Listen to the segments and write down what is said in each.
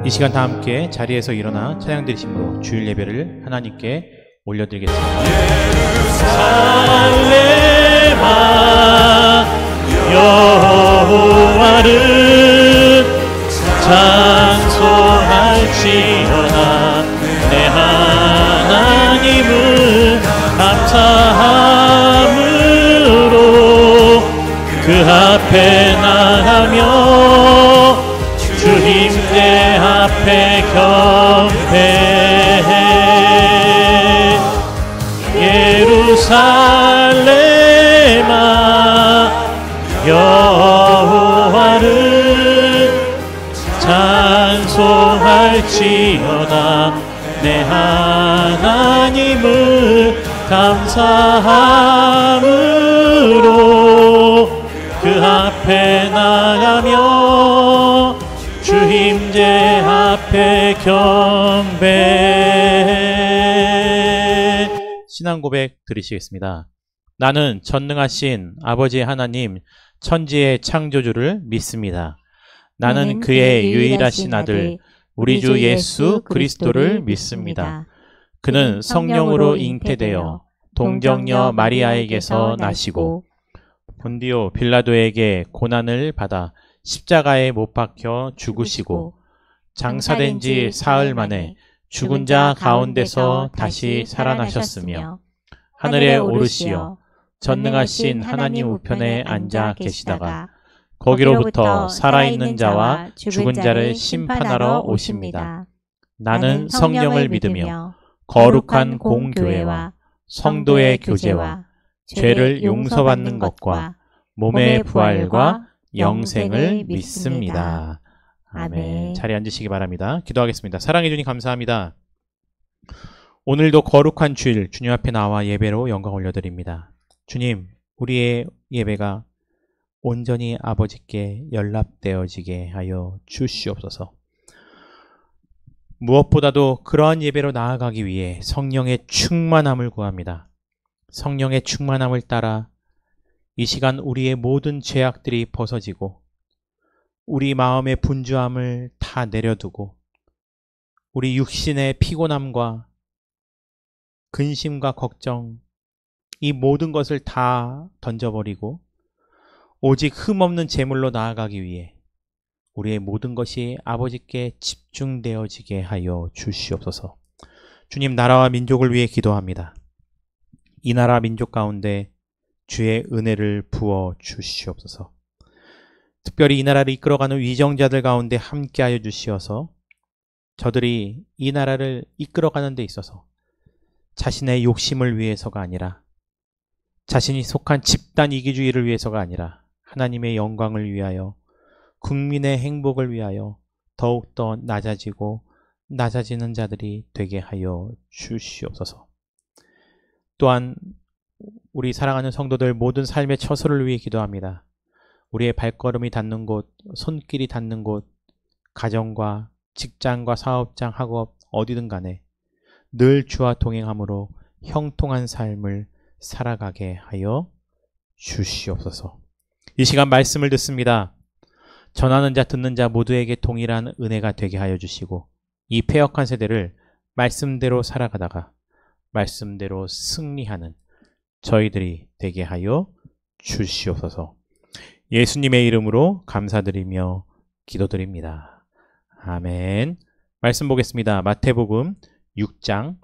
이 시간 다 함께 자리에서 일어나 찬양 드리심으로 주일 예배를 하나님께 올려드리겠습니다. 예루살렘아 여호와를 찬송할지어다. 내 하나님을 감사함으로 그 앞에 나가며 주님의 앞에 경배해. 예루살렘아 여호와를 찬송할지어다. 내 하나님을 감사함으로 그 앞에 나가며 주 임재 앞에 경배. 신앙 고백 드리시겠습니다. 나는 전능하신 아버지 하나님 천지의 창조주를 믿습니다. 나는 그의 유일하신 아들 우리 주 예수 그리스도를 믿습니다. 그는 성령으로 잉태되어 동정녀 마리아에게서 나시고 본디오 빌라도에게 고난을 받아 십자가에 못 박혀 죽으시고 장사된 지 사흘 만에 죽은 자 가운데서 다시 살아나셨으며 하늘에 오르시어 전능하신 하나님 우편에 앉아 계시다가 거기로부터 살아있는 자와 죽은 자를 심판하러 오십니다. 나는 성령을 믿으며 거룩한 공교회와 성도의 교제와 죄를 용서받는 것과 몸의 부활과 영생을 믿습니다. 아멘. 자리에 앉으시기 바랍니다. 기도하겠습니다. 사랑해 주님 감사합니다. 오늘도 거룩한 주일 주님 앞에 나와 예배로 영광 올려드립니다. 주님, 우리의 예배가 온전히 아버지께 연락되어지게 하여 주시옵소서. 무엇보다도 그러한 예배로 나아가기 위해 성령의 충만함을 구합니다. 성령의 충만함을 따라 이 시간 우리의 모든 죄악들이 벗어지고 우리 마음의 분주함을 다 내려두고 우리 육신의 피곤함과 근심과 걱정 이 모든 것을 다 던져버리고 오직 흠없는 제물로 나아가기 위해 우리의 모든 것이 아버지께 집중되어지게 하여 주시옵소서. 주님, 나라와 민족을 위해 기도합니다. 이 나라 민족 가운데 주의 은혜를 부어 주시옵소서. 특별히 이 나라를 이끌어가는 위정자들 가운데 함께하여 주시어서 저들이 이 나라를 이끌어가는 데 있어서 자신의 욕심을 위해서가 아니라 자신이 속한 집단 이기주의를 위해서가 아니라 하나님의 영광을 위하여 국민의 행복을 위하여 더욱더 낮아지고 낮아지는 자들이 되게 하여 주시옵소서. 또한 우리 사랑하는 성도들 모든 삶의 처소를 위해 기도합니다. 우리의 발걸음이 닿는 곳, 손길이 닿는 곳, 가정과 직장과 사업장, 학업 어디든 간에 늘 주와 동행함으로 형통한 삶을 살아가게 하여 주시옵소서. 이 시간 말씀을 듣습니다. 전하는 자 듣는 자 모두에게 동일한 은혜가 되게 하여 주시고 이 패역한 세대를 말씀대로 살아가다가 말씀대로 승리하는 저희들이 되게 하여 주시옵소서. 예수님의 이름으로 감사드리며 기도드립니다. 아멘. 말씀 보겠습니다. 마태복음 6장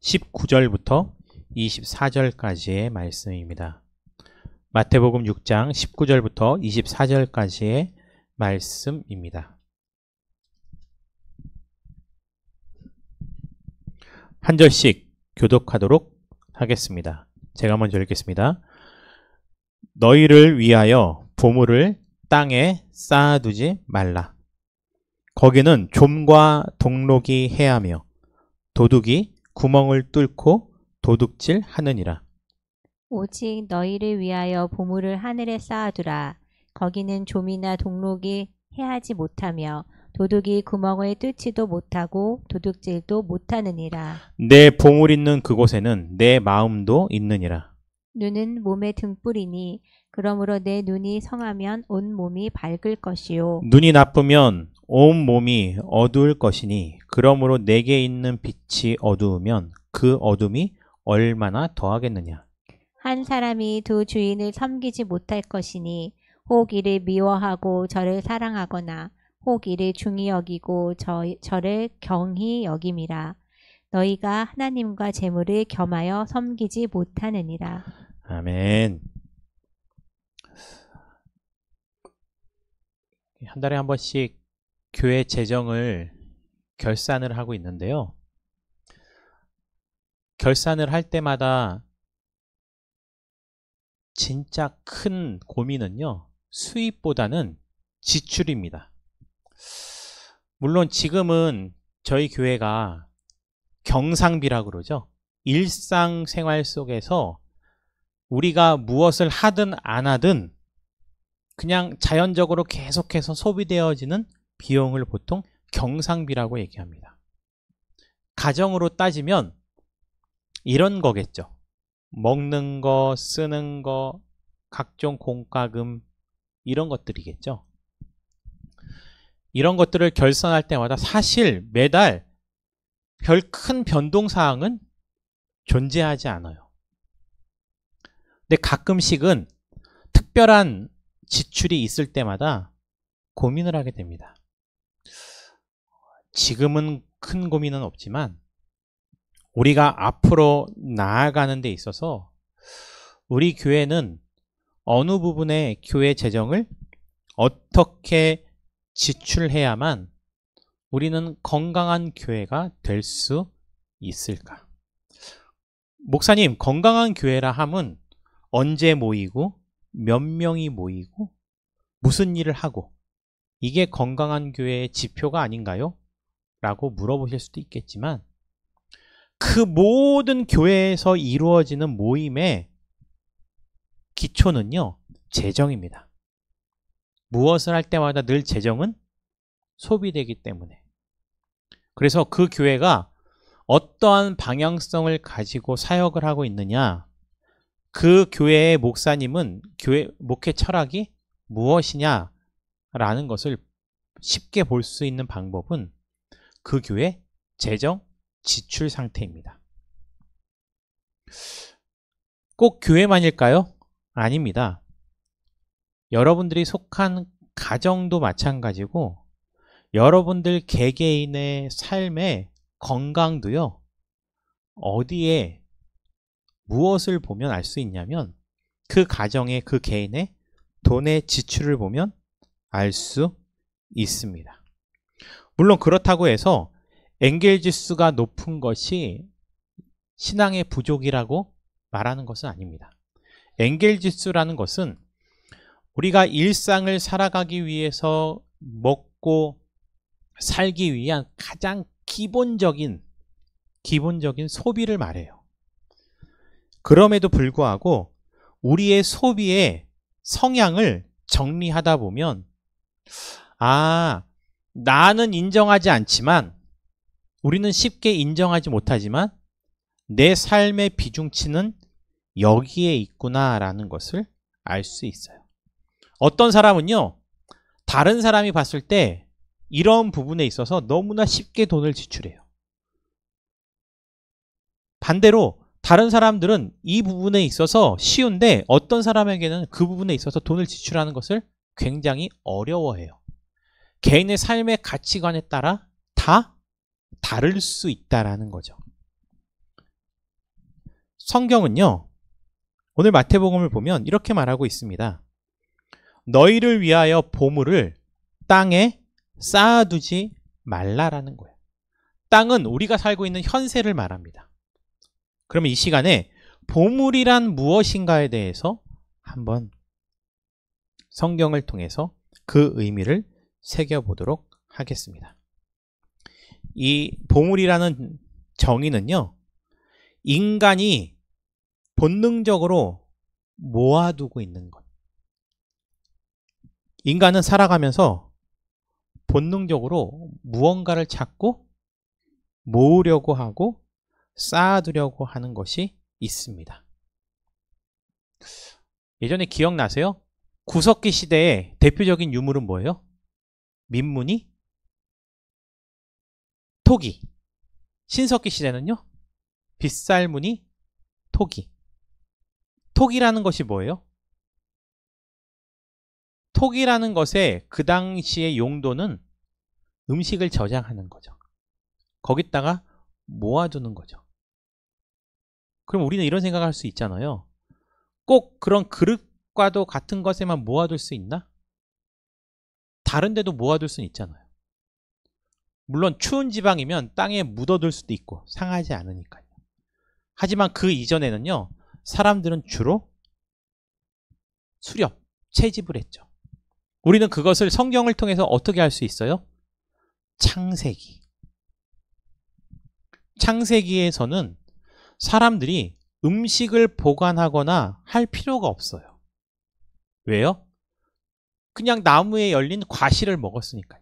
19절부터 24절까지의 말씀입니다. 마태복음 6장 19절부터 24절까지의 말씀입니다. 한 절씩 교독하도록 하겠습니다. 제가 먼저 읽겠습니다. 너희를 위하여 보물을 땅에 쌓아두지 말라. 거기는 좀과 동록이 해하며 도둑이 구멍을 뚫고 도둑질 하느니라. 오직 너희를 위하여 보물을 하늘에 쌓아두라. 거기는 좀이나 동록이 해하지 못하며 도둑이 구멍을 뚫지도 못하고 도둑질도 못하느니라. 내 보물 있는 그곳에는 내 마음도 있느니라. 눈은 몸의 등불이니 그러므로 내 눈이 성하면 온 몸이 밝을 것이요. 눈이 나쁘면 온 몸이 어두울 것이니 그러므로 내게 있는 빛이 어두우면 그 어둠이 얼마나 더하겠느냐. 한 사람이 두 주인을 섬기지 못할 것이니 혹 이를 미워하고 저를 사랑하거나 혹 이를 중히 여기고 저를 경히 여김이라. 너희가 하나님과 재물을 겸하여 섬기지 못하느니라. 아멘. 한 달에 한 번씩 교회 재정을 결산을 하고 있는데요. 결산을 할 때마다 진짜 큰 고민은요, 수입보다는 지출입니다. 물론 지금은 저희 교회가 경상비라고 그러죠. 일상생활 속에서 우리가 무엇을 하든 안 하든 그냥 자연적으로 계속해서 소비되어지는 비용을 보통 경상비라고 얘기합니다. 가정으로 따지면 이런 거겠죠. 먹는 거, 쓰는 거, 각종 공과금 이런 것들이겠죠. 이런 것들을 결산할 때마다 사실 매달 별 큰 변동사항은 존재하지 않아요. 근데 가끔씩은 특별한 지출이 있을 때마다 고민을 하게 됩니다. 지금은 큰 고민은 없지만 우리가 앞으로 나아가는 데 있어서 우리 교회는 어느 부분의 교회 재정을 어떻게 지출해야만 우리는 건강한 교회가 될 수 있을까? 목사님, 건강한 교회라 함은 언제 모이고 몇 명이 모이고 무슨 일을 하고 이게 건강한 교회의 지표가 아닌가요? 라고 물어보실 수도 있겠지만 그 모든 교회에서 이루어지는 모임의 기초는요, 재정입니다. 무엇을 할 때마다 늘 재정은 소비되기 때문에. 그래서 그 교회가 어떠한 방향성을 가지고 사역을 하고 있느냐, 그 교회의 목사님은 교회 목회 철학이 무엇이냐라는 것을 쉽게 볼 수 있는 방법은 그 교회 재정 지출 상태입니다. 꼭 교회만일까요? 아닙니다. 여러분들이 속한 가정도 마찬가지고 여러분들 개개인의 삶의 건강도요, 어디에 무엇을 보면 알 수 있냐면 그 가정의 그 개인의 돈의 지출을 보면 알 수 있습니다. 물론 그렇다고 해서 엔겔 지수가 높은 것이 신앙의 부족이라고 말하는 것은 아닙니다. 엔겔 지수라는 것은 우리가 일상을 살아가기 위해서 먹고 살기 위한 가장 기본적인 소비를 말해요. 그럼에도 불구하고 우리의 소비의 성향을 정리하다 보면 나는 인정하지 않지만 우리는 쉽게 인정하지 못하지만 내 삶의 비중치는 여기에 있구나라는 것을 알 수 있어요. 어떤 사람은요, 다른 사람이 봤을 때 이런 부분에 있어서 너무나 쉽게 돈을 지출해요. 반대로 다른 사람들은 이 부분에 있어서 쉬운데 어떤 사람에게는 그 부분에 있어서 돈을 지출하는 것을 굉장히 어려워해요. 개인의 삶의 가치관에 따라 다 다를 수 있다라는 거죠. 성경은요, 오늘 마태복음을 보면 이렇게 말하고 있습니다. 너희를 위하여 보물을 땅에 쌓아두지 말라라는 거예요. 땅은 우리가 살고 있는 현세를 말합니다. 그러면 이 시간에 보물이란 무엇인가에 대해서 한번 성경을 통해서 그 의미를 새겨보도록 하겠습니다. 이 보물이라는 정의는요, 인간이 본능적으로 모아두고 있는 것. 인간은 살아가면서 본능적으로 무언가를 찾고 모으려고 하고 쌓아두려고 하는 것이 있습니다. 예전에 기억나세요? 구석기 시대의 대표적인 유물은 뭐예요? 민무늬 비토기. 신석기 시대는요. 빗살무늬 토기. 토기라는 것이 뭐예요? 토기라는 것의 그 당시의 용도는 음식을 저장하는 거죠. 거기다가 모아두는 거죠. 그럼 우리는 이런 생각을 할 수 있잖아요. 꼭 그런 그릇과도 같은 것에만 모아둘 수 있나? 다른 데도 모아둘 수는 있잖아요. 물론 추운 지방이면 땅에 묻어둘 수도 있고 상하지 않으니까요. 하지만 그 이전에는요. 사람들은 주로 수렵, 채집을 했죠. 우리는 그것을 성경을 통해서 어떻게 할 수 있어요? 창세기. 창세기에서는 사람들이 음식을 보관하거나 할 필요가 없어요. 왜요? 그냥 나무에 열린 과실을 먹었으니까요.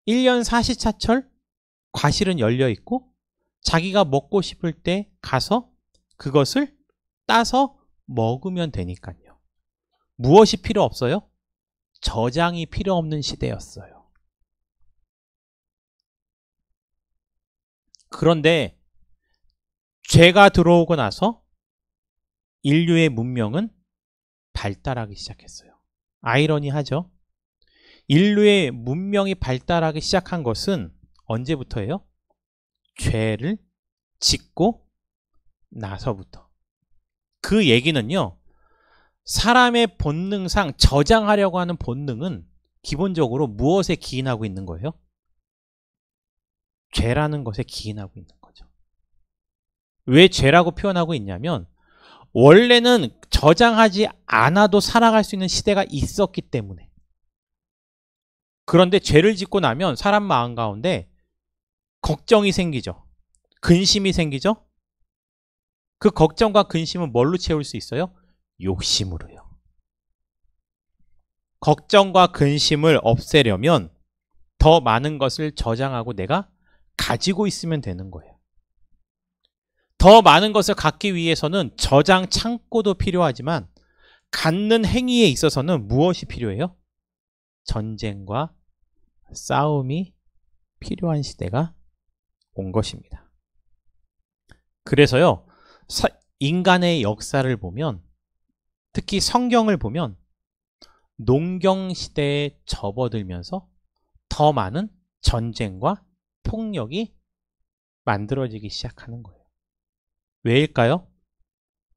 1년 사시사철 과실은 열려 있고 자기가 먹고 싶을 때 가서 그것을 따서 먹으면 되니까요. 무엇이 필요 없어요? 저장이 필요 없는 시대였어요. 그런데 죄가 들어오고 나서 인류의 문명은 발달하기 시작했어요. 아이러니하죠? 인류의 문명이 발달하기 시작한 것은 언제부터예요? 죄를 짓고 나서부터. 그 얘기는요. 사람의 본능상 저장하려고 하는 본능은 기본적으로 무엇에 기인하고 있는 거예요? 죄라는 것에 기인하고 있는 거죠. 왜 죄라고 표현하고 있냐면 원래는 저장하지 않아도 살아갈 수 있는 시대가 있었기 때문에. 그런데 죄를 짓고 나면 사람 마음 가운데 걱정이 생기죠. 근심이 생기죠. 그 걱정과 근심은 뭘로 채울 수 있어요? 욕심으로요. 걱정과 근심을 없애려면 더 많은 것을 저장하고 내가 가지고 있으면 되는 거예요. 더 많은 것을 갖기 위해서는 저장 창고도 필요하지만 갖는 행위에 있어서는 무엇이 필요해요? 전쟁과 싸움이 필요한 시대가 온 것입니다. 그래서요, 인간의 역사를 보면 특히 성경을 보면 농경 시대에 접어들면서 더 많은 전쟁과 폭력이 만들어지기 시작하는 거예요. 왜일까요?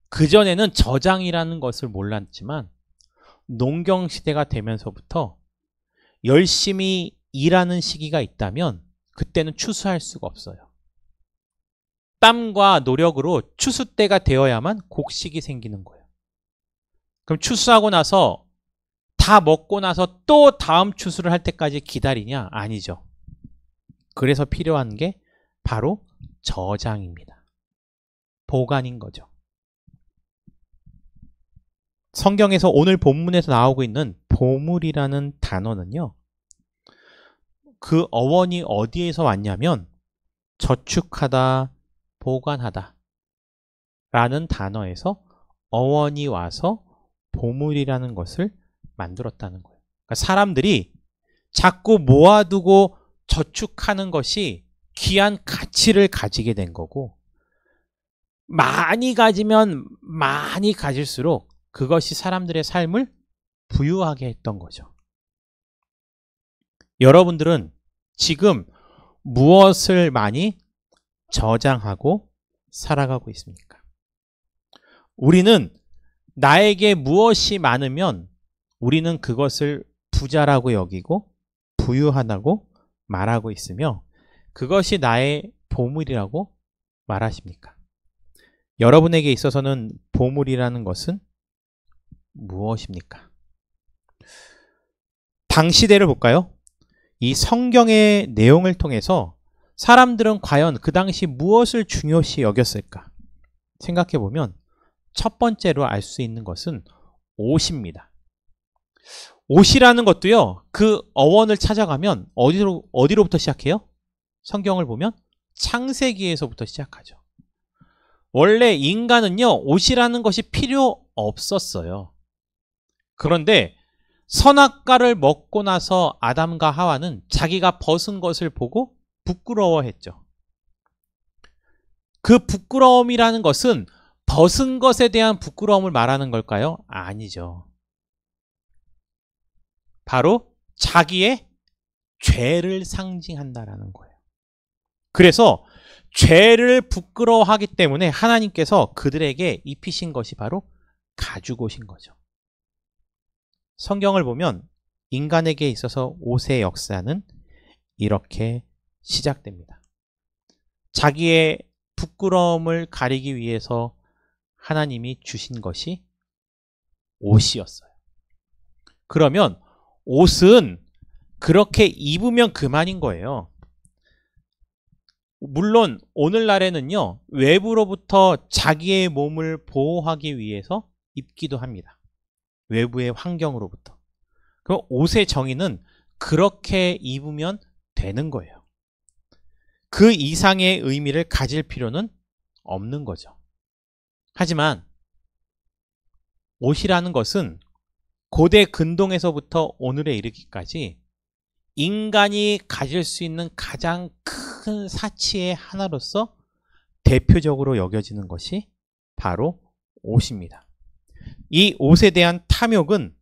그전에는 저장이라는 것을 몰랐지만 농경 시대가 되면서부터 열심히 일하는 시기가 있다면 그때는 추수할 수가 없어요. 땀과 노력으로 추수 때가 되어야만 곡식이 생기는 거예요. 그럼 추수하고 나서 다 먹고 나서 또 다음 추수를 할 때까지 기다리냐? 아니죠. 그래서 필요한 게 바로 저장입니다. 보관인 거죠. 성경에서 오늘 본문에서 나오고 있는 보물이라는 단어는요. 그 어원이 어디에서 왔냐면 저축하다, 보관하다 라는 단어에서 어원이 와서 보물이라는 것을 만들었다는 거예요. 그러니까 사람들이 자꾸 모아두고 저축하는 것이 귀한 가치를 가지게 된 거고 많이 가지면 많이 가질수록 그것이 사람들의 삶을 부유하게 했던 거죠. 여러분들은 지금 무엇을 많이 저장하고 살아가고 있습니까? 우리는 나에게 무엇이 많으면 우리는 그것을 부자라고 여기고 부유하다고 말하고 있으며 그것이 나의 보물이라고 말하십니까? 여러분에게 있어서는 보물이라는 것은 무엇입니까? 당시대를 볼까요? 이 성경의 내용을 통해서 사람들은 과연 그 당시 무엇을 중요시 여겼을까? 생각해보면 첫 번째로 알 수 있는 것은 옷입니다. 옷이라는 것도요. 그 어원을 찾아가면 어디로부터 시작해요? 성경을 보면 창세기에서부터 시작하죠. 원래 인간은요. 옷이라는 것이 필요 없었어요. 그런데 선악과를 먹고 나서 아담과 하와는 자기가 벗은 것을 보고 부끄러워했죠. 그 부끄러움이라는 것은 벗은 것에 대한 부끄러움을 말하는 걸까요? 아니죠. 바로 자기의 죄를 상징한다라는 거예요. 그래서 죄를 부끄러워하기 때문에 하나님께서 그들에게 입히신 것이 바로 가죽옷인 거죠. 성경을 보면 인간에게 있어서 옷의 역사는 이렇게 시작됩니다. 자기의 부끄러움을 가리기 위해서 하나님이 주신 것이 옷이었어요. 그러면 옷은 그렇게 입으면 그만인 거예요. 물론 오늘날에는요, 외부로부터 자기의 몸을 보호하기 위해서 입기도 합니다. 외부의 환경으로부터. 그럼 옷의 정의는 그렇게 입으면 되는 거예요. 그 이상의 의미를 가질 필요는 없는 거죠. 하지만 옷이라는 것은 고대 근동에서부터 오늘에 이르기까지 인간이 가질 수 있는 가장 큰 사치의 하나로서 대표적으로 여겨지는 것이 바로 옷입니다. 이 옷에 대한 탐욕은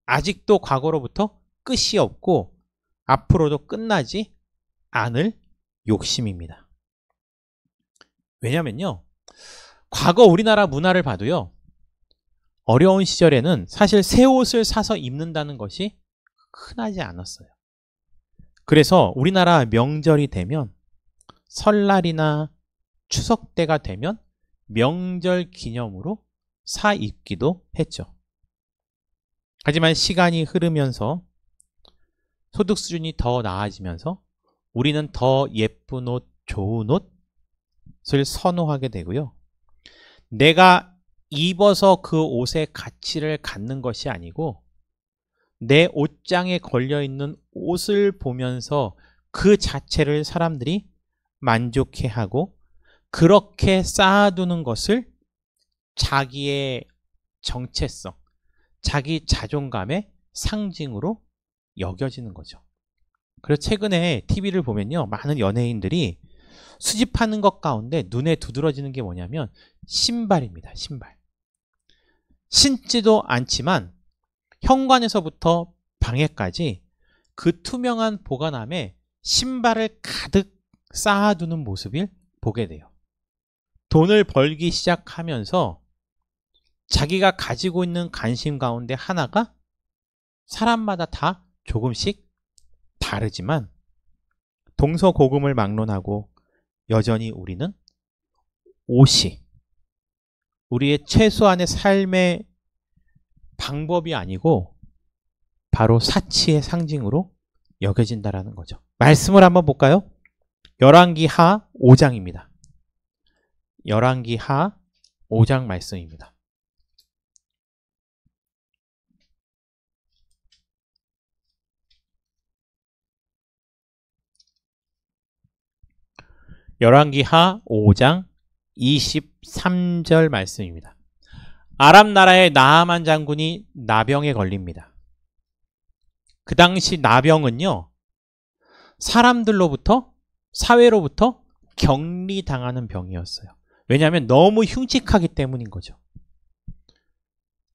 아직도 과거로부터 끝이 없고 앞으로도 끝나지 않을 욕심입니다. 왜냐면요, 과거 우리나라 문화를 봐도요, 어려운 시절에는 사실 새 옷을 사서 입는다는 것이 흔하지 않았어요. 그래서 우리나라 명절이 되면, 설날이나 추석 때가 되면 명절 기념으로 사 입기도 했죠. 하지만 시간이 흐르면서 소득 수준이 더 나아지면서 우리는 더 예쁜 옷, 좋은 옷을 선호하게 되고요. 내가 입어서 그 옷의 가치를 갖는 것이 아니고 내 옷장에 걸려있는 옷을 보면서 그 자체를 사람들이 만족해하고 그렇게 쌓아두는 것을 자기의 정체성, 자기 자존감의 상징으로 여겨지는 거죠. 그래서 최근에 TV를 보면요, 많은 연예인들이 수집하는 것 가운데 눈에 두드러지는 게 뭐냐면 신발입니다. 신발. 신지도 않지만 현관에서부터 방에까지 그 투명한 보관함에 신발을 가득 쌓아두는 모습을 보게 돼요. 돈을 벌기 시작하면서 자기가 가지고 있는 관심 가운데 하나가 사람마다 다 조금씩 다르지만 동서고금을 막론하고 여전히 우리는 옷이 우리의 최소한의 삶의 방법이 아니고 바로 사치의 상징으로 여겨진다라는 거죠. 말씀을 한번 볼까요? 열왕기하 5장입니다. 열왕기하 5장 말씀입니다. 열왕기하 5장 23절 말씀입니다. 아람 나라의 나아만 장군이 나병에 걸립니다. 그 당시 나병은요, 사람들로부터, 사회로부터 격리당하는 병이었어요. 왜냐하면 너무 흉측하기 때문인 거죠.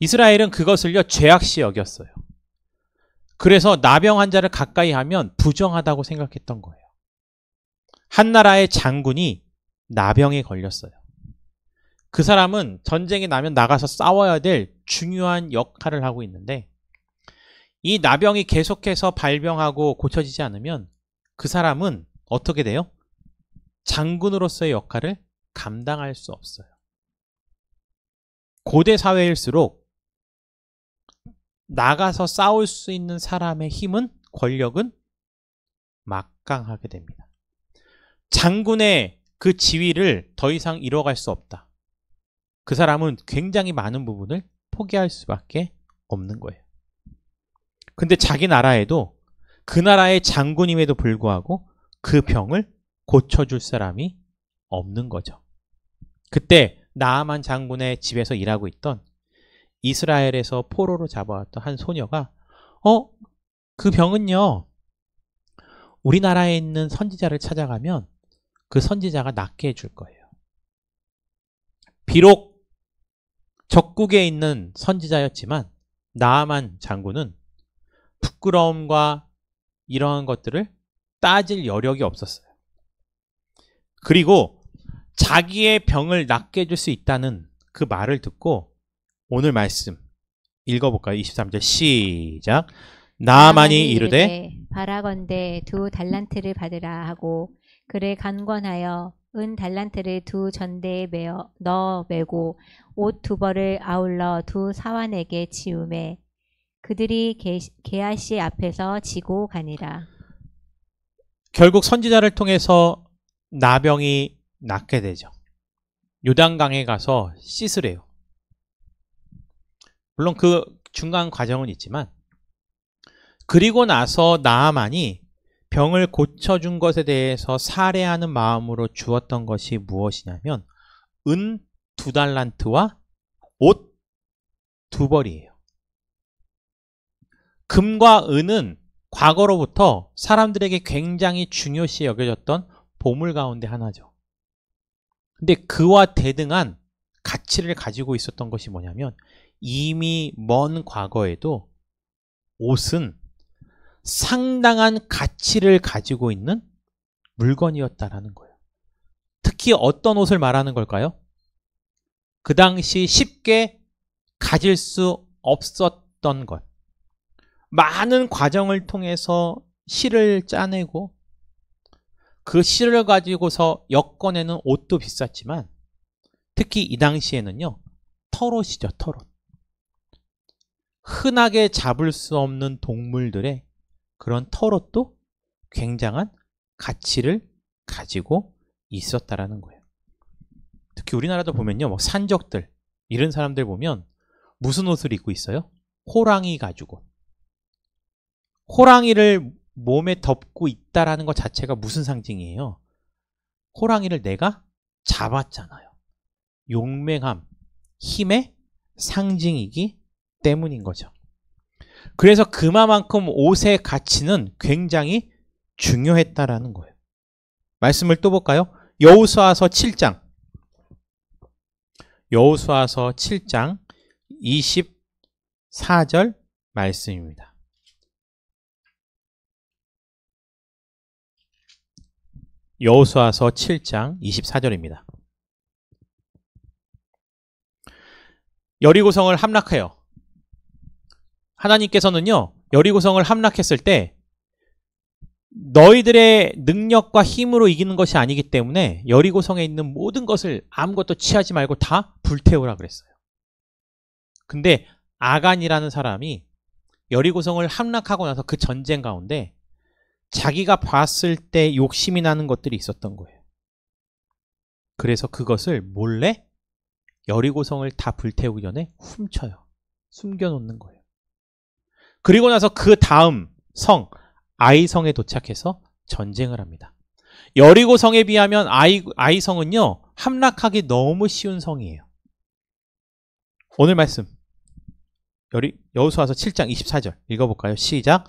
이스라엘은 그것을요, 죄악시 여겼어요. 그래서 나병 환자를 가까이 하면 부정하다고 생각했던 거예요. 한 나라의 장군이 나병에 걸렸어요. 그 사람은 전쟁이 나면 나가서 싸워야 될 중요한 역할을 하고 있는데 이 나병이 계속해서 발병하고 고쳐지지 않으면 그 사람은 어떻게 돼요? 장군으로서의 역할을 감당할 수 없어요. 고대 사회일수록 나가서 싸울 수 있는 사람의 힘은, 권력은 막강하게 됩니다. 장군의 그 지위를 더 이상 이뤄갈 수 없다. 그 사람은 굉장히 많은 부분을 포기할 수밖에 없는 거예요. 근데 자기 나라에도 그 나라의 장군임에도 불구하고 그 병을 고쳐줄 사람이 없는 거죠. 그때 나아만 장군의 집에서 일하고 있던 이스라엘에서 포로로 잡아왔던 한 소녀가 그 병은요, 우리나라에 있는 선지자를 찾아가면 그 선지자가 낫게 해줄 거예요. 비록 적국에 있는 선지자였지만 나아만 장군은 부끄러움과 이러한 것들을 따질 여력이 없었어요. 그리고 자기의 병을 낫게 해줄 수 있다는 그 말을 듣고 오늘 말씀 읽어볼까요? 23절 시작. 나아만이 이르되 바라건대 2달란트를 받으라 하고 그를 간권하여 은 달란트를 2전대에 넣어 매고 옷 2벌을 아울러 2사환에게 치우매 그들이 게하시 앞에서 지고 가니라. 결국 선지자를 통해서 나병이 낫게 되죠. 요단강에 가서 씻으래요. 물론 그 중간 과정은 있지만 그리고 나서 나아만이 병을 고쳐준 것에 대해서 사례하는 마음으로 주었던 것이 무엇이냐면 은 2달란트와 옷 2벌이에요. 금과 은은 과거로부터 사람들에게 굉장히 중요시 여겨졌던 보물 가운데 하나죠. 근데 그와 대등한 가치를 가지고 있었던 것이 뭐냐면 이미 먼 과거에도 옷은 상당한 가치를 가지고 있는 물건이었다라는 거예요. 특히 어떤 옷을 말하는 걸까요? 그 당시 쉽게 가질 수 없었던 것. 많은 과정을 통해서 실을 짜내고 그 실을 가지고서 엮어내는 옷도 비쌌지만 특히 이 당시에는요. 털옷이죠. 털옷. 흔하게 잡을 수 없는 동물들의 그런 털옷도 굉장한 가치를 가지고 있었다라는 거예요. 특히 우리나라도 보면요. 뭐 산적들 이런 사람들 보면 무슨 옷을 입고 있어요? 호랑이 가죽옷. 호랑이를 몸에 덮고 있다라는 것 자체가 무슨 상징이에요? 호랑이를 내가 잡았잖아요. 용맹함, 힘의 상징이기 때문인 거죠. 그래서 그만큼 옷의 가치는 굉장히 중요했다라는 거예요. 말씀을 또 볼까요? 여호수아서 7장. 여호수아서 7장 24절 말씀입니다. 여호수아서 7장 24절입니다. 여리고성을 함락해요. 하나님께서는요. 여리고성을 함락했을 때 너희들의 능력과 힘으로 이기는 것이 아니기 때문에 여리고성에 있는 모든 것을 아무것도 취하지 말고 다 불태우라 그랬어요. 근데 아간이라는 사람이 여리고성을 함락하고 나서 그 전쟁 가운데 자기가 봤을 때 욕심이 나는 것들이 있었던 거예요. 그래서 그것을 몰래 여리고성을 다 불태우기 전에 훔쳐요. 숨겨놓는 거예요. 그리고 나서 그 다음 성 아이성에 도착해서 전쟁을 합니다. 여리고성에 비하면 아이성은요. 함락하기 너무 쉬운 성이에요. 오늘 말씀 여호수아서 7장 24절 읽어볼까요? 시작.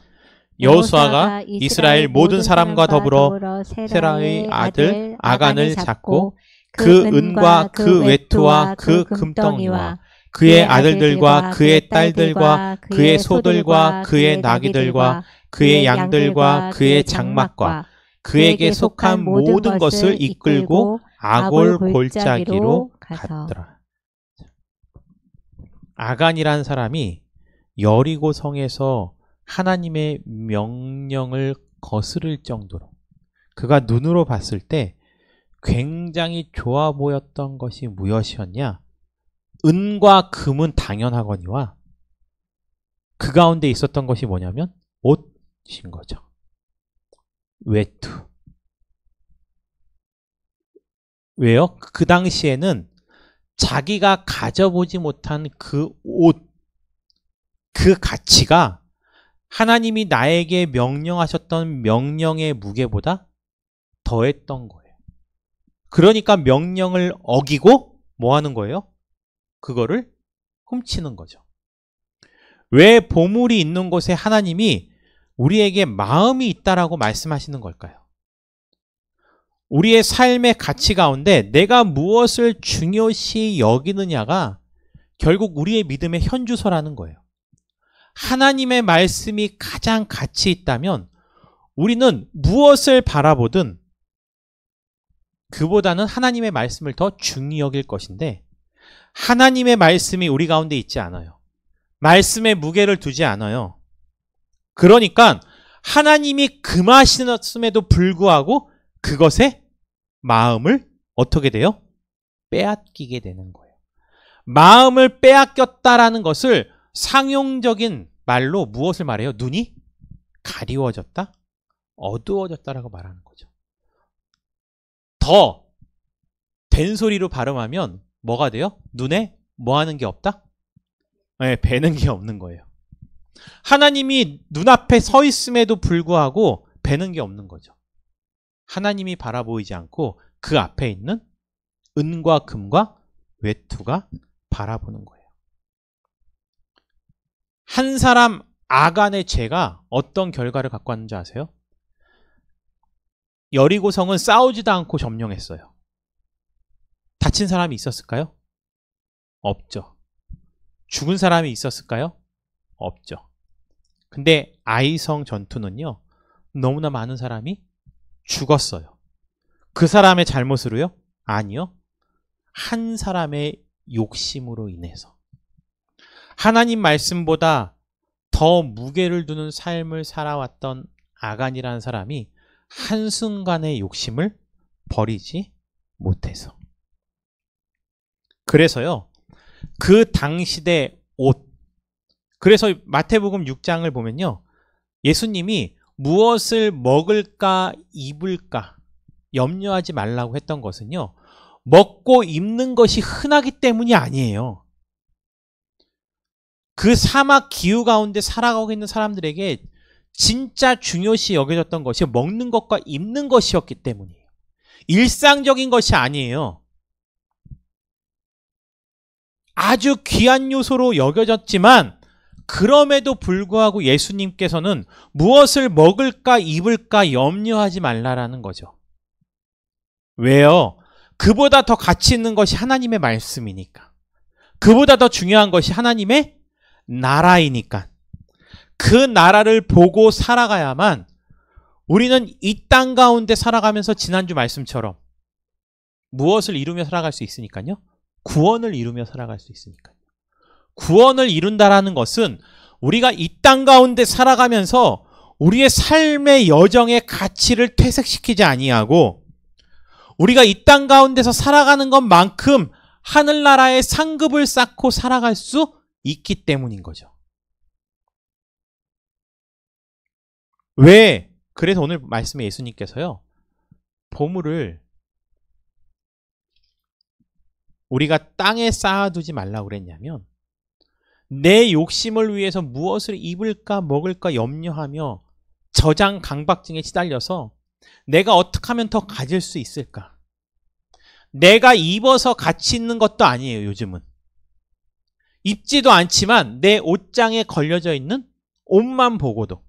여호수아가 이스라엘 모든 사람과 더불어 세라의 아들 아간을 잡고 그 은과 그 외투와 그 금덩이와 그의 아들들과 그의 딸들과 그의 소들과 그의 나귀들과 그의 양들과 그의 장막과 그에게 속한 모든 것을 이끌고 아골 골짜기로 갔더라. 아간이라는 사람이 여리고성에서 하나님의 명령을 거스를 정도로 그가 눈으로 봤을 때 굉장히 좋아 보였던 것이 무엇이었냐? 은과 금은 당연하거니와 그 가운데 있었던 것이 뭐냐면 옷인 거죠. 외투. 왜요? 그 당시에는 자기가 가져보지 못한 그 옷, 그 가치가 하나님이 나에게 명령하셨던 명령의 무게보다 더했던 거예요. 그러니까 명령을 어기고 뭐 하는 거예요? 그거를 훔치는 거죠. 왜 보물이 있는 곳에 하나님이 우리에게 마음이 있다라고 말씀하시는 걸까요? 우리의 삶의 가치 가운데 내가 무엇을 중요시 여기느냐가 결국 우리의 믿음의 현주소라는 거예요. 하나님의 말씀이 가장 가치 있다면 우리는 무엇을 바라보든 그보다는 하나님의 말씀을 더 중히 여길 것인데 하나님의 말씀이 우리 가운데 있지 않아요. 말씀에 무게를 두지 않아요. 그러니까 하나님이 금하셨음에도 불구하고 그것에 마음을 어떻게 돼요? 빼앗기게 되는 거예요. 마음을 빼앗겼다라는 것을 상용적인 말로 무엇을 말해요? 눈이 가리워졌다? 어두워졌다라고 말하는 거죠. 더 된소리로 발음하면 뭐가 돼요? 눈에 뭐 하는 게 없다? 네, 뵈는 게 없는 거예요. 하나님이 눈앞에 서 있음에도 불구하고 뵈는 게 없는 거죠. 하나님이 바라보이지 않고 그 앞에 있는 은과 금과 외투가 바라보는 거예요. 한 사람 아간의 죄가 어떤 결과를 갖고 왔는지 아세요? 여리고성은 싸우지도 않고 점령했어요. 다친 사람이 있었을까요? 없죠. 죽은 사람이 있었을까요? 없죠. 근데 아이성 전투는요, 너무나 많은 사람이 죽었어요. 그 사람의 잘못으로요? 아니요. 한 사람의 욕심으로 인해서. 하나님 말씀보다 더 무게를 두는 삶을 살아왔던 아간이라는 사람이 한순간의 욕심을 버리지 못해서. 그래서요, 그 당시대 옷, 그래서 마태복음 6장을 보면요, 예수님이 무엇을 먹을까 입을까 염려하지 말라고 했던 것은요, 먹고 입는 것이 흔하기 때문이 아니에요. 그 사막 기후 가운데 살아가고 있는 사람들에게 진짜 중요시 여겨졌던 것이 먹는 것과 입는 것이었기 때문이에요. 일상적인 것이 아니에요. 아주 귀한 요소로 여겨졌지만 그럼에도 불구하고 예수님께서는 무엇을 먹을까 입을까 염려하지 말라라는 거죠. 왜요? 그보다 더 가치 있는 것이 하나님의 말씀이니까. 그보다 더 중요한 것이 하나님의 나라이니까. 그 나라를 보고 살아가야만 우리는 이 땅 가운데 살아가면서 지난주 말씀처럼 무엇을 이루며 살아갈 수 있으니까요? 구원을 이루며 살아갈 수 있으니까요. 구원을 이룬다라는 것은 우리가 이 땅 가운데 살아가면서 우리의 삶의 여정의 가치를 퇴색시키지 아니하고 우리가 이 땅 가운데서 살아가는 것만큼 하늘나라의 상급을 쌓고 살아갈 수 있기 때문인 거죠. 왜? 그래서 오늘 말씀에 예수님께서요, 보물을 우리가 땅에 쌓아두지 말라고 그랬냐면 내 욕심을 위해서 무엇을 입을까 먹을까 염려하며 저장 강박증에 시달려서 내가 어떻게 하면 더 가질 수 있을까? 내가 입어서 가치 있는 것도 아니에요. 요즘은 입지도 않지만 내 옷장에 걸려져 있는 옷만 보고도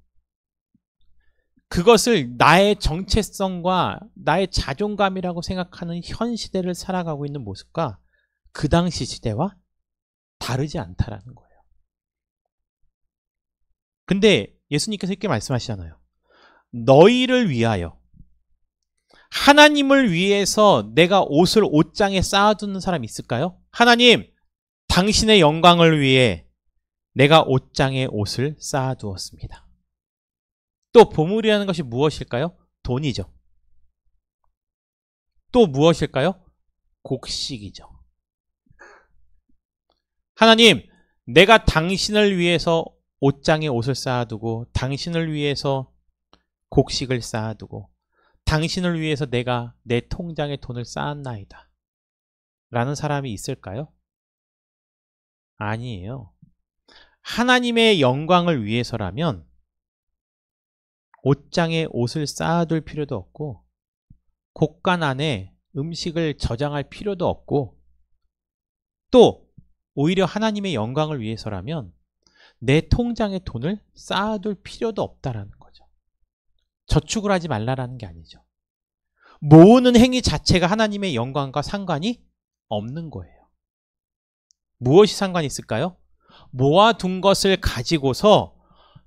그것을 나의 정체성과 나의 자존감이라고 생각하는 현 시대를 살아가고 있는 모습과 그 당시 시대와 다르지 않다라는 거예요. 근데 예수님께서 이렇게 말씀하시잖아요. 너희를 위하여, 하나님을 위해서 내가 옷을 옷장에 쌓아두는 사람이 있을까요? 하나님, 당신의 영광을 위해 내가 옷장에 옷을 쌓아두었습니다. 또 보물이라는 것이 무엇일까요? 돈이죠. 또 무엇일까요? 곡식이죠. 하나님, 내가 당신을 위해서 옷장에 옷을 쌓아두고 당신을 위해서 곡식을 쌓아두고 당신을 위해서 내가 내 통장에 돈을 쌓았나이다 라는 사람이 있을까요? 아니에요. 하나님의 영광을 위해서라면 옷장에 옷을 쌓아둘 필요도 없고 곡간 안에 음식을 저장할 필요도 없고 또 오히려 하나님의 영광을 위해서라면 내 통장에 돈을 쌓아둘 필요도 없다라는 거예요. 저축을 하지 말라라는 게 아니죠. 모으는 행위 자체가 하나님의 영광과 상관이 없는 거예요. 무엇이 상관이 있을까요? 모아둔 것을 가지고서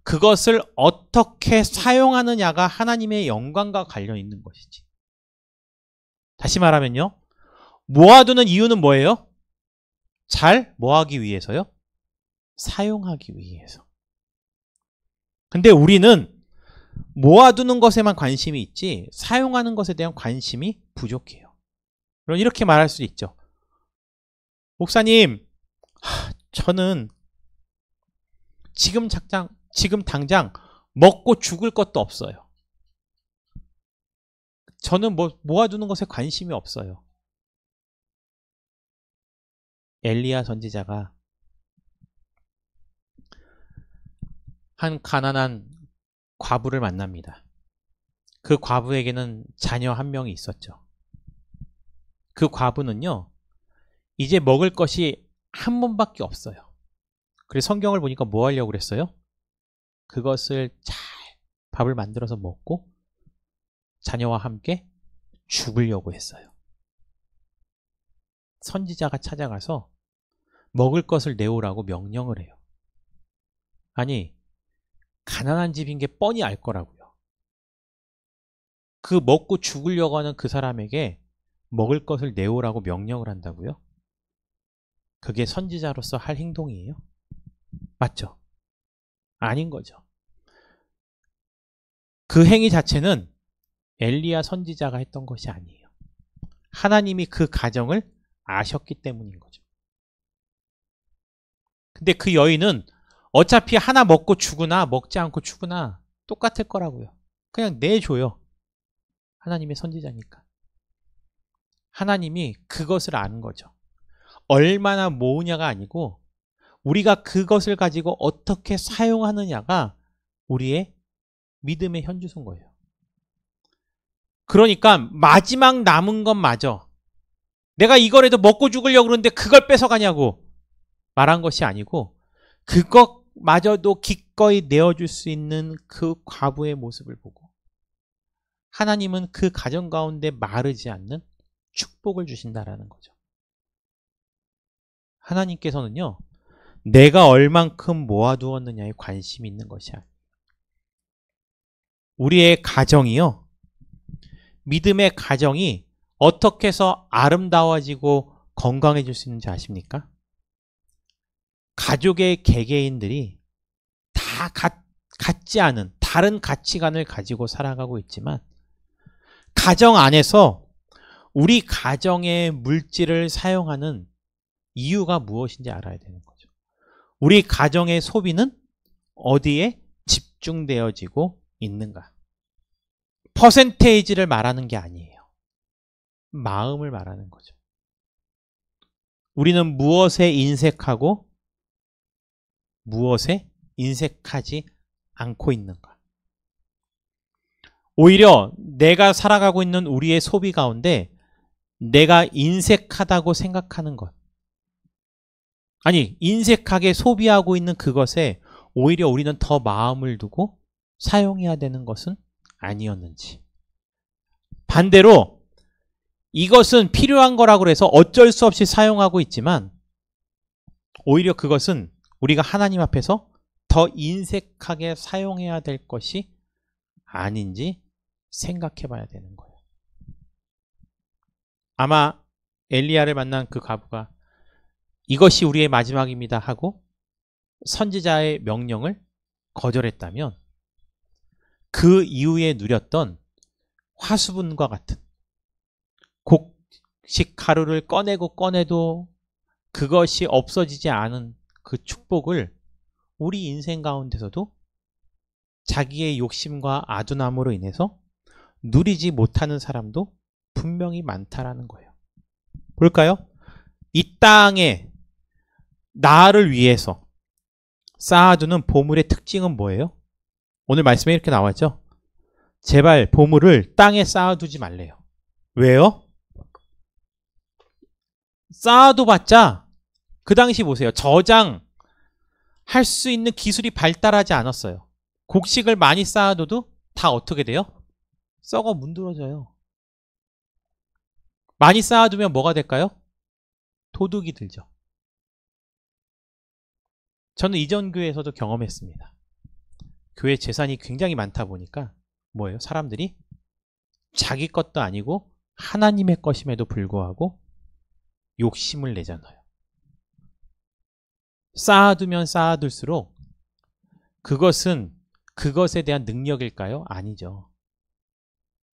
그것을 어떻게 사용하느냐가 하나님의 영광과 관련 있는 것이지. 다시 말하면요. 모아두는 이유는 뭐예요? 잘 뭐하기 위해서요? 사용하기 위해서. 근데 우리는 모아두는 것에만 관심이 있지 사용하는 것에 대한 관심이 부족해요. 그럼 이렇게 말할 수 있죠. 목사님, 저는 지금 당장 먹고 죽을 것도 없어요. 저는 모아두는 것에 관심이 없어요. 엘리야 선지자가 한 가난한 과부를 만납니다. 그 과부에게는 자녀 한 명이 있었죠. 그 과부는요, 이제 먹을 것이 한 번밖에 없어요. 그래서 성경을 보니까 뭐 하려고 그랬어요? 그것을 잘 밥을 만들어서 먹고 자녀와 함께 죽으려고 했어요. 선지자가 찾아가서 먹을 것을 내오라고 명령을 해요. 아니, 가난한 집인 게 뻔히 알 거라고요. 그 먹고 죽으려고 하는 그 사람에게 먹을 것을 내오라고 명령을 한다고요? 그게 선지자로서 할 행동이에요? 맞죠? 아닌 거죠. 그 행위 자체는 엘리야 선지자가 했던 것이 아니에요. 하나님이 그 가정을 아셨기 때문인 거죠. 근데 그 여인은 어차피 하나 먹고 죽으나 먹지 않고 죽으나 똑같을 거라고요. 그냥 내줘요. 하나님의 선지자니까. 하나님이 그것을 아는 거죠. 얼마나 모으냐가 아니고 우리가 그것을 가지고 어떻게 사용하느냐가 우리의 믿음의 현주소인 거예요. 그러니까 마지막 남은 것마저 내가 이거라도 먹고 죽으려고 그러는데 그걸 뺏어가냐고 말한 것이 아니고 그것마저도 기꺼이 내어줄 수 있는 그 과부의 모습을 보고 하나님은 그 가정 가운데 마르지 않는 축복을 주신다라는 거죠. 하나님께서는요, 내가 얼만큼 모아두었느냐에 관심이 있는 것이 아니에요. 우리의 가정이요, 믿음의 가정이 어떻게 해서 아름다워지고 건강해질 수 있는지 아십니까? 가족의 개개인들이 다 같지 않은 다른 가치관을 가지고 살아가고 있지만 가정 안에서 우리 가정의 물질을 사용하는 이유가 무엇인지 알아야 되는 거죠. 우리 가정의 소비는 어디에 집중되어지고 있는가? 퍼센테이지를 말하는 게 아니에요. 마음을 말하는 거죠. 우리는 무엇에 인색하고 무엇에 인색하지 않고 있는가? 오히려 내가 살아가고 있는 우리의 소비 가운데 내가 인색하다고 생각하는 것, 아니 인색하게 소비하고 있는 그것에 오히려 우리는 더 마음을 두고 사용해야 되는 것은 아니었는지, 반대로 이것은 필요한 거라고 해서 어쩔 수 없이 사용하고 있지만 오히려 그것은 우리가 하나님 앞에서 더 인색하게 사용해야 될 것이 아닌지 생각해 봐야 되는 거예요. 아마 엘리야를 만난 그 과부가 이것이 우리의 마지막입니다 하고 선지자의 명령을 거절했다면 그 이후에 누렸던 화수분과 같은 곡식 가루를 꺼내도 그것이 없어지지 않은 그 축복을 우리 인생 가운데서도 자기의 욕심과 아둔함으로 인해서 누리지 못하는 사람도 분명히 많다라는 거예요. 볼까요? 이 땅에 나를 위해서 쌓아두는 보물의 특징은 뭐예요? 오늘 말씀에 이렇게 나왔죠? 제발 보물을 땅에 쌓아두지 말래요. 왜요? 쌓아둬봤자 그 당시 보세요. 저장할 수 있는 기술이 발달하지 않았어요. 곡식을 많이 쌓아둬도 다 어떻게 돼요? 썩어 문드러져요. 많이 쌓아두면 뭐가 될까요? 도둑이 들죠. 저는 이전 교회에서도 경험했습니다. 교회 재산이 굉장히 많다 보니까 뭐예요? 사람들이 자기 것도 아니고 하나님의 것임에도 불구하고 욕심을 내잖아요. 쌓아두면 쌓아둘수록 그것은 그것에 대한 능력일까요? 아니죠.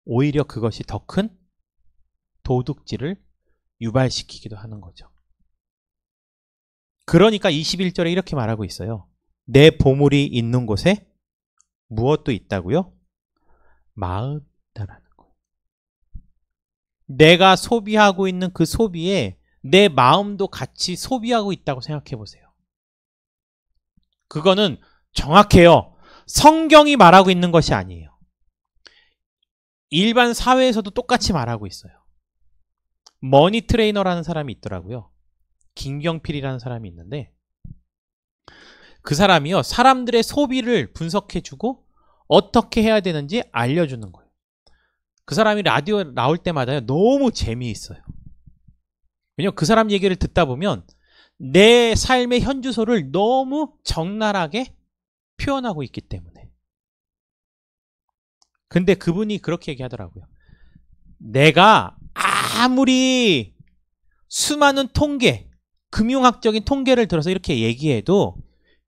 오히려 그것이 더 큰 도둑질을 유발시키기도 하는 거죠. 그러니까 21절에 이렇게 말하고 있어요. 내 보물이 있는 곳에 무엇도 있다고요? 마음이 있다라는 거예요. 내가 소비하고 있는 그 소비에 내 마음도 같이 소비하고 있다고 생각해 보세요. 그거는 정확해요. 성경이 말하고 있는 것이 아니에요. 일반 사회에서도 똑같이 말하고 있어요. 머니 트레이너라는 사람이 있더라고요. 김경필이라는 사람이 있는데 그 사람이요, 사람들의 소비를 분석해주고 어떻게 해야 되는지 알려주는 거예요. 그 사람이 라디오 나올 때마다 너무 재미있어요. 왜냐면 그 사람 얘기를 듣다 보면 내 삶의 현주소를 너무 적나라하게 표현하고 있기 때문에. 근데 그분이 그렇게 얘기하더라고요. 내가 아무리 수많은 통계, 금융학적인 통계를 들어서 이렇게 얘기해도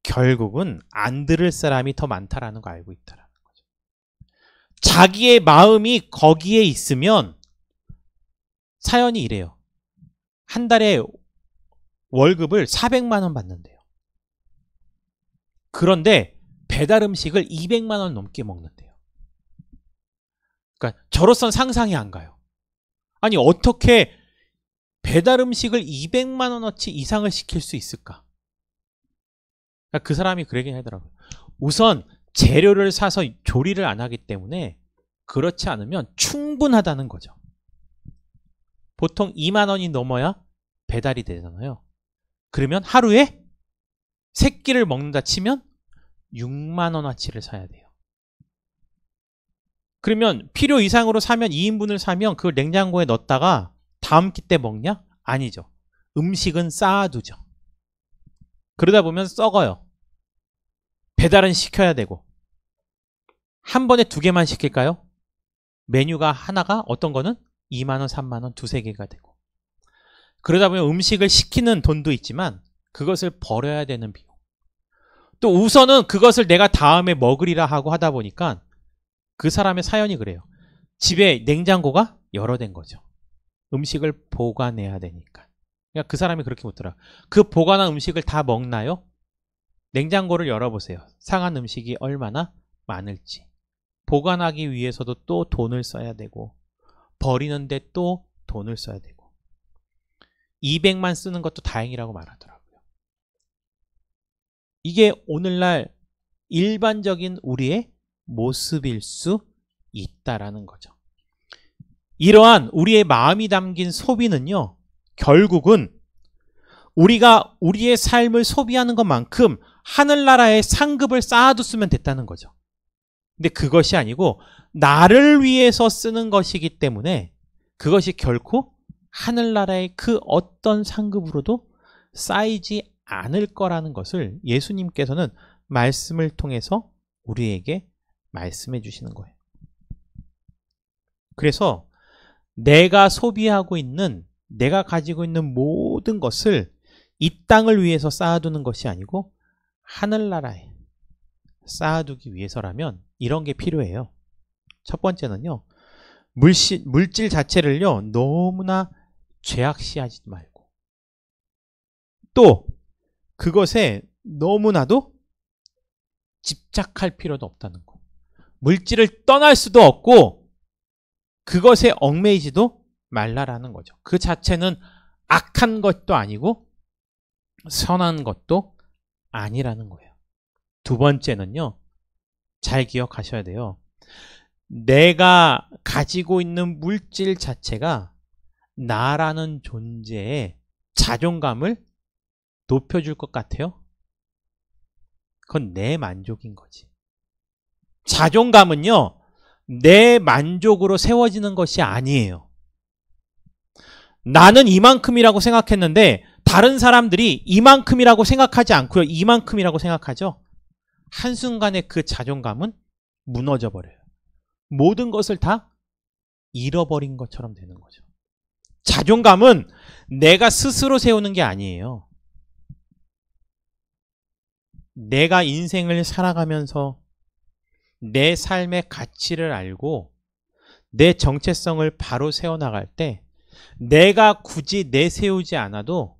결국은 안 들을 사람이 더 많다라는 거 알고 있다라는 거죠. 자기의 마음이 거기에 있으면 사연이 이래요. 한 달에 월급을 400만 원 받는데요. 그런데 배달 음식을 200만 원 넘게 먹는데요. 그러니까 저로선 상상이 안 가요. 아니 어떻게 배달 음식을 200만 원어치 이상을 시킬 수 있을까? 그러니까 그 사람이 그러긴 하더라고요. 우선 재료를 사서 조리를 안 하기 때문에 그렇지 않으면 충분하다는 거죠. 보통 2만 원이 넘어야 배달이 되잖아요. 그러면 하루에 3끼를 먹는다 치면 6만 원어치를 사야 돼요. 그러면 필요 이상으로 사면 2인분을 사면 그걸 냉장고에 넣었다가 다음 끼 때 먹냐? 아니죠. 음식은 쌓아두죠. 그러다 보면 썩어요. 배달은 시켜야 되고. 한 번에 2개만 시킬까요? 메뉴가 하나가 어떤 거는 2만 원, 3만 원, 2-3개가 되고. 그러다 보면 음식을 시키는 돈도 있지만 그것을 버려야 되는 비용. 또 우선은 그것을 내가 다음에 먹으리라 하고 하다 보니까 그 사람의 사연이 그래요. 집에 냉장고가 여러 된 거죠. 음식을 보관해야 되니까. 그러니까 그 사람이 그렇게 묻더라. 그 보관한 음식을 다 먹나요? 냉장고를 열어보세요. 상한 음식이 얼마나 많을지. 보관하기 위해서도 또 돈을 써야 되고 버리는데 또 돈을 써야 되고 200만 쓰는 것도 다행이라고 말하더라고요. 이게 오늘날 일반적인 우리의 모습일 수 있다라는 거죠. 이러한 우리의 마음이 담긴 소비는요, 결국은 우리가 우리의 삶을 소비하는 것만큼 하늘나라의 상급을 쌓아뒀으면 됐다는 거죠. 근데 그것이 아니고 나를 위해서 쓰는 것이기 때문에 그것이 결코 하늘나라의 그 어떤 상급으로도 쌓이지 않을 거라는 것을 예수님께서는 말씀을 통해서 우리에게 말씀해 주시는 거예요. 그래서 내가 소비하고 있는, 내가 가지고 있는 모든 것을 이 땅을 위해서 쌓아두는 것이 아니고 하늘나라에 쌓아두기 위해서라면 이런 게 필요해요. 첫 번째는요, 물질 자체를요 너무나 죄악시하지 말고, 또 그것에 너무나도 집착할 필요도 없다는 거. 물질을 떠날 수도 없고 그것에 얽매이지도 말라라는 거죠. 그 자체는 악한 것도 아니고 선한 것도 아니라는 거예요. 두 번째는요, 잘 기억하셔야 돼요. 내가 가지고 있는 물질 자체가 나라는 존재의 자존감을 높여줄 것 같아요? 그건 내 만족인 거지. 자존감은요, 내 만족으로 세워지는 것이 아니에요. 나는 이만큼이라고 생각했는데 다른 사람들이 이만큼이라고 생각하지 않고요. 이만큼이라고 생각하죠. 한순간에 그 자존감은 무너져 버려요. 모든 것을 다 잃어버린 것처럼 되는 거죠. 자존감은 내가 스스로 세우는 게 아니에요. 내가 인생을 살아가면서 내 삶의 가치를 알고 내 정체성을 바로 세워나갈 때 내가 굳이 내세우지 않아도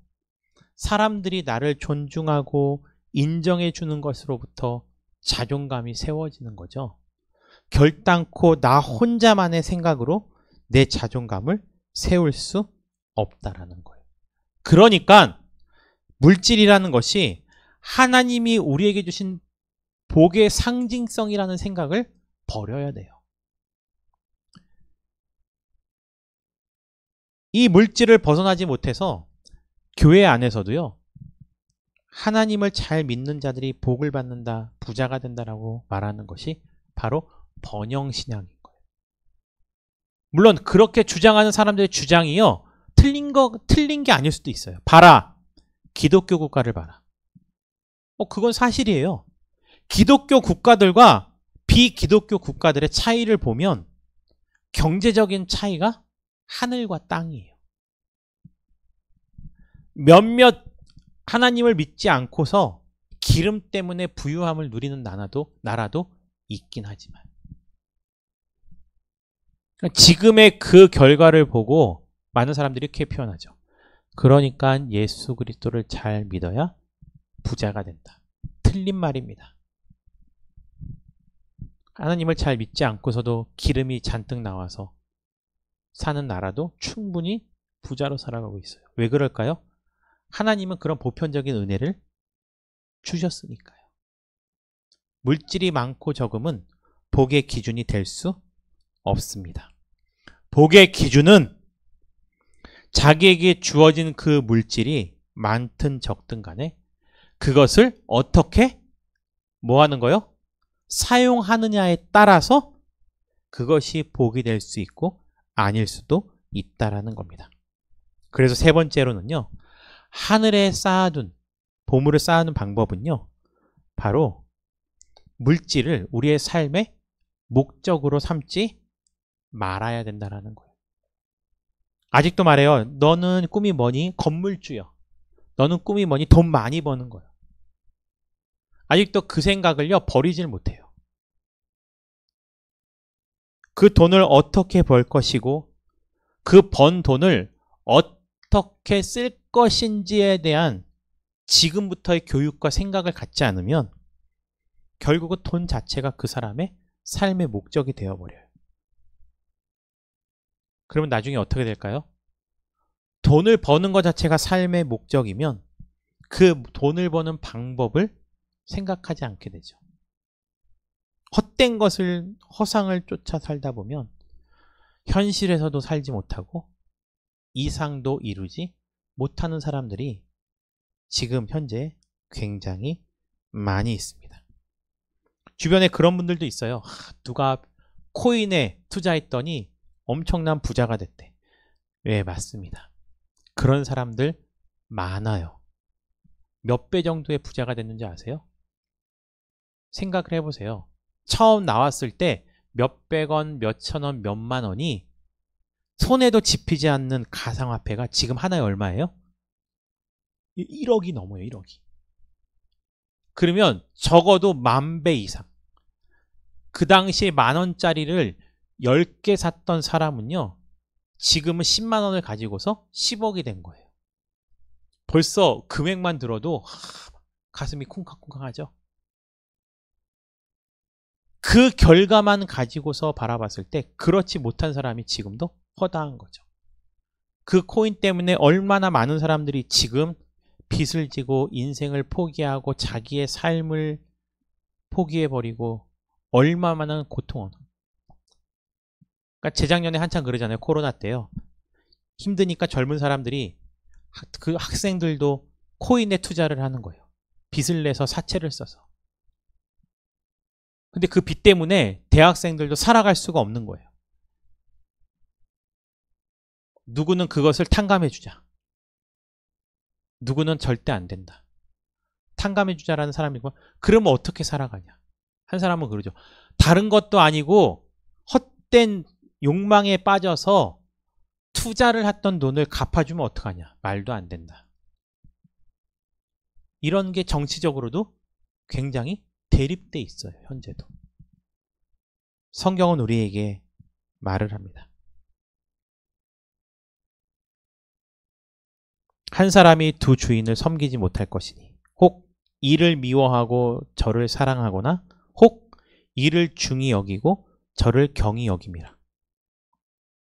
사람들이 나를 존중하고 인정해 주는 것으로부터 자존감이 세워지는 거죠. 결단코 나 혼자만의 생각으로 내 자존감을 세울 수 없다라는 거예요. 그러니까 물질이라는 것이 하나님이 우리에게 주신 복의 상징성이라는 생각을 버려야 돼요. 이 물질을 벗어나지 못해서 교회 안에서도요, 하나님을 잘 믿는 자들이 복을 받는다, 부자가 된다라고 말하는 것이 바로 번영신앙인 거예요. 물론 그렇게 주장하는 사람들의 주장이요, 틀린 게 아닐 수도 있어요. 봐라, 기독교 국가를 봐라. 그건 사실이에요. 기독교 국가들과 비기독교 국가들의 차이를 보면 경제적인 차이가 하늘과 땅이에요. 몇몇 하나님을 믿지 않고서 기름 때문에 부유함을 누리는 나라도 있긴 하지만 지금의 그 결과를 보고 많은 사람들이 이렇게 표현하죠. 그러니까 예수 그리스도를 잘 믿어야 부자가 된다. 틀린 말입니다. 하나님을 잘 믿지 않고서도 기름이 잔뜩 나와서 사는 나라도 충분히 부자로 살아가고 있어요. 왜 그럴까요? 하나님은 그런 보편적인 은혜를 주셨으니까요. 물질이 많고 적음은 복의 기준이 될 수 없습니다. 복의 기준은 자기에게 주어진 그 물질이 많든 적든 간에 그것을 어떻게 뭐 하는 거요? 사용하느냐에 따라서 그것이 복이 될 수 있고 아닐 수도 있다라는 겁니다. 그래서 세 번째로는요, 하늘에 쌓아둔 보물을 쌓는 방법은요, 바로 물질을 우리의 삶의 목적으로 삼지 말아야 된다는 거예요. 아직도 말해요. 너는 꿈이 뭐니? 건물주요. 너는 꿈이 뭐니? 돈 많이 버는 거예요. 아직도 그 생각을요, 버리질 못해요. 그 돈을 어떻게 벌 것이고 그 번 돈을 어떻게 쓸 것인지에 대한 지금부터의 교육과 생각을 갖지 않으면 결국은 돈 자체가 그 사람의 삶의 목적이 되어버려요. 그러면 나중에 어떻게 될까요? 돈을 버는 것 자체가 삶의 목적이면 그 돈을 버는 방법을 생각하지 않게 되죠. 헛된 것을, 허상을 쫓아 살다 보면 현실에서도 살지 못하고 이상도 이루지 못하는 사람들이 지금 현재 굉장히 많이 있습니다. 주변에 그런 분들도 있어요. 누가 코인에 투자했더니 엄청난 부자가 됐대. 네, 맞습니다. 그런 사람들 많아요. 몇 배 정도의 부자가 됐는지 아세요? 생각을 해보세요. 처음 나왔을 때 몇백 원, 몇천 원, 몇만 원이 손에도 집히지 않는 가상화폐가 지금 하나에 얼마예요? 1억이 넘어요. 1억이. 그러면 적어도 10,000배 이상. 그 당시에 10,000원짜리를 10개 샀던 사람은요, 지금은 10만 원을 가지고서 10억이 된 거예요. 벌써 금액만 들어도 가슴이 쿵쾅쿵쾅하죠. 그 결과만 가지고서 바라봤을 때 그렇지 못한 사람이 지금도 허다한 거죠. 그 코인 때문에 얼마나 많은 사람들이 지금 빚을 지고 인생을 포기하고 자기의 삶을 포기해버리고 얼마나 많은 고통을. 그러니까 재작년에 한참 그러잖아요. 코로나 때요. 힘드니까 젊은 사람들이, 그 학생들도 코인에 투자를 하는 거예요. 빚을 내서 사채를 써서. 근데 그 빚 때문에 대학생들도 살아갈 수가 없는 거예요. 누구는 그것을 탕감해주자. 누구는 절대 안 된다. 탕감해주자라는 사람이고, 그러면 어떻게 살아가냐. 한 사람은 그러죠. 다른 것도 아니고 헛된 욕망에 빠져서 투자를 했던 돈을 갚아주면 어떡하냐. 말도 안 된다. 이런 게 정치적으로도 굉장히 대립돼 있어요. 현재도. 성경은 우리에게 말을 합니다. 한 사람이 두 주인을 섬기지 못할 것이니 혹 이를 미워하고 저를 사랑하거나 혹 이를 중히 여기고 저를 경히 여김이라.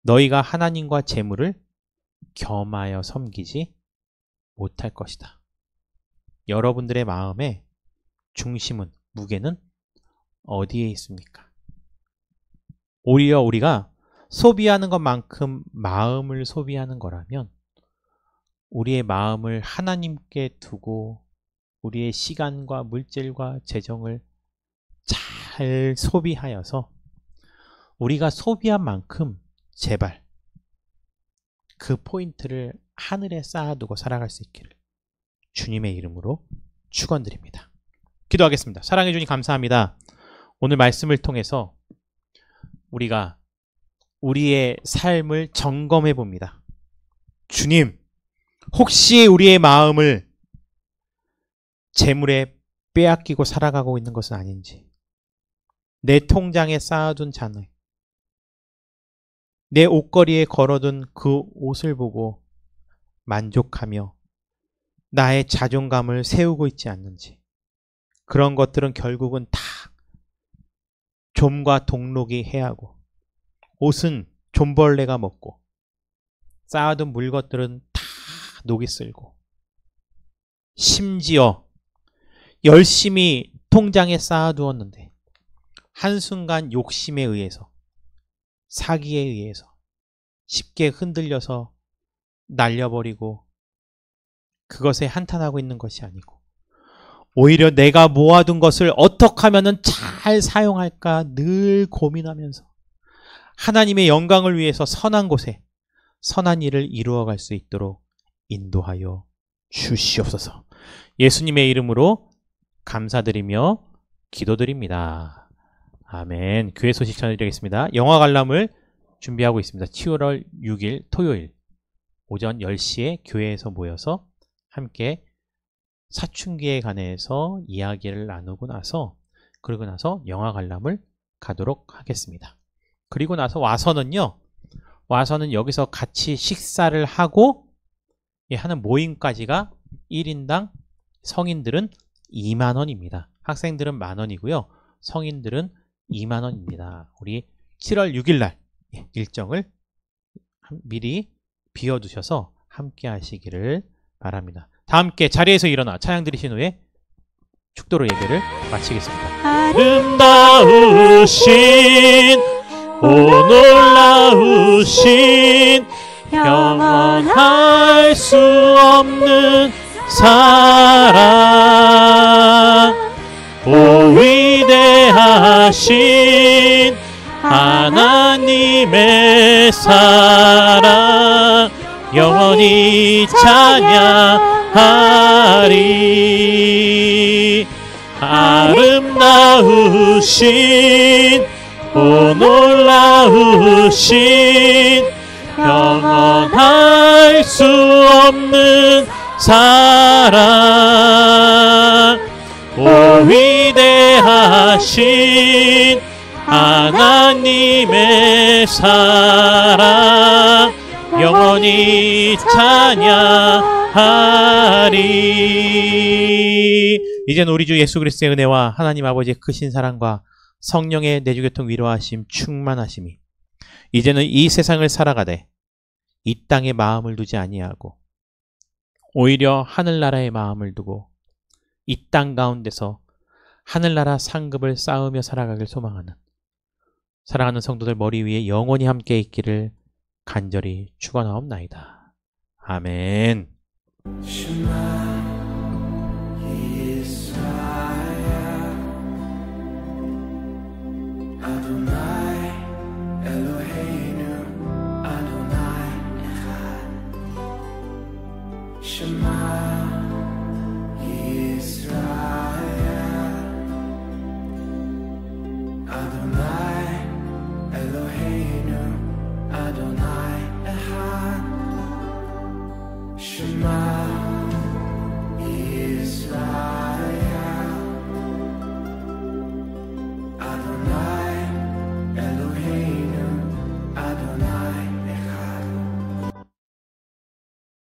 너희가 하나님과 재물을 겸하여 섬기지 못할 것이다. 여러분들의 마음의 중심은, 무게는 어디에 있습니까? 오히려 우리가 소비하는 것만큼 마음을 소비하는 거라면 우리의 마음을 하나님께 두고 우리의 시간과 물질과 재정을 잘 소비하여서 우리가 소비한 만큼 제발 그 포인트를 하늘에 쌓아두고 살아갈 수 있기를 주님의 이름으로 축원드립니다. 기도하겠습니다. 사랑해 주님 감사합니다. 오늘 말씀을 통해서 우리가 우리의 삶을 점검해 봅니다. 주님, 혹시 우리의 마음을 재물에 빼앗기고 살아가고 있는 것은 아닌지, 내 통장에 쌓아둔 잔을, 내 옷걸이에 걸어둔 그 옷을 보고 만족하며 나의 자존감을 세우고 있지 않는지, 그런 것들은 결국은 다 좀과 동록이 해하고 옷은 좀벌레가 먹고 쌓아둔 물것들은 다 녹이 쓸고 심지어 열심히 통장에 쌓아두었는데 한순간 욕심에 의해서, 사기에 의해서 쉽게 흔들려서 날려버리고 그것에 한탄하고 있는 것이 아니고 오히려 내가 모아둔 것을 어떻게 하면 잘 사용할까 늘 고민하면서 하나님의 영광을 위해서 선한 곳에 선한 일을 이루어갈 수 있도록 인도하여 주시옵소서. 예수님의 이름으로 감사드리며 기도드립니다. 아멘. 교회 소식 전해드리겠습니다. 영화 관람을 준비하고 있습니다. 7월 6일 토요일 오전 10시에 교회에서 모여서 함께 사춘기에 관해서 이야기를 나누고 나서, 그리고 나서 영화 관람을 가도록 하겠습니다. 그리고 나서 와서는 여기서 같이 식사를 하고 하는 모임까지가 1인당 성인들은 2만 원입니다. 학생들은 10,000원이고요. 성인들은 2만 원입니다. 우리 7월 6일 날 일정을 미리 비워두셔서 함께 하시기를 바랍니다. 다 함께 자리에서 일어나 찬양 드리신 후에 축도로 예배를 마치겠습니다. 아름다우신 오 놀라우신 영원할 수 없는 사랑, 오 위대하신 하나님의 사랑 영원히 찬양하리. 아름다우신 오 놀라우신 영원할 수 없는 사랑, 오 위대하신 하나님의 사랑 영원히 찬양하리. 이제는 우리 주 예수 그리스도의 은혜와 하나님 아버지의 크신 사랑과 성령의 내주교통 위로하심 충만하심이 이제는 이 세상을 살아가되 이 땅에 마음을 두지 아니하고 오히려 하늘나라에 마음을 두고 이 땅 가운데서 하늘나라 상급을 쌓으며 살아가길 소망하는 사랑하는 성도들 머리 위에 영원히 함께 있기를 간절히 축원하옵나이다. 아멘. Adonai Eloheinu Adonai Echad Shema Yisrael Adonai Eloheinu Adonai Echad Shema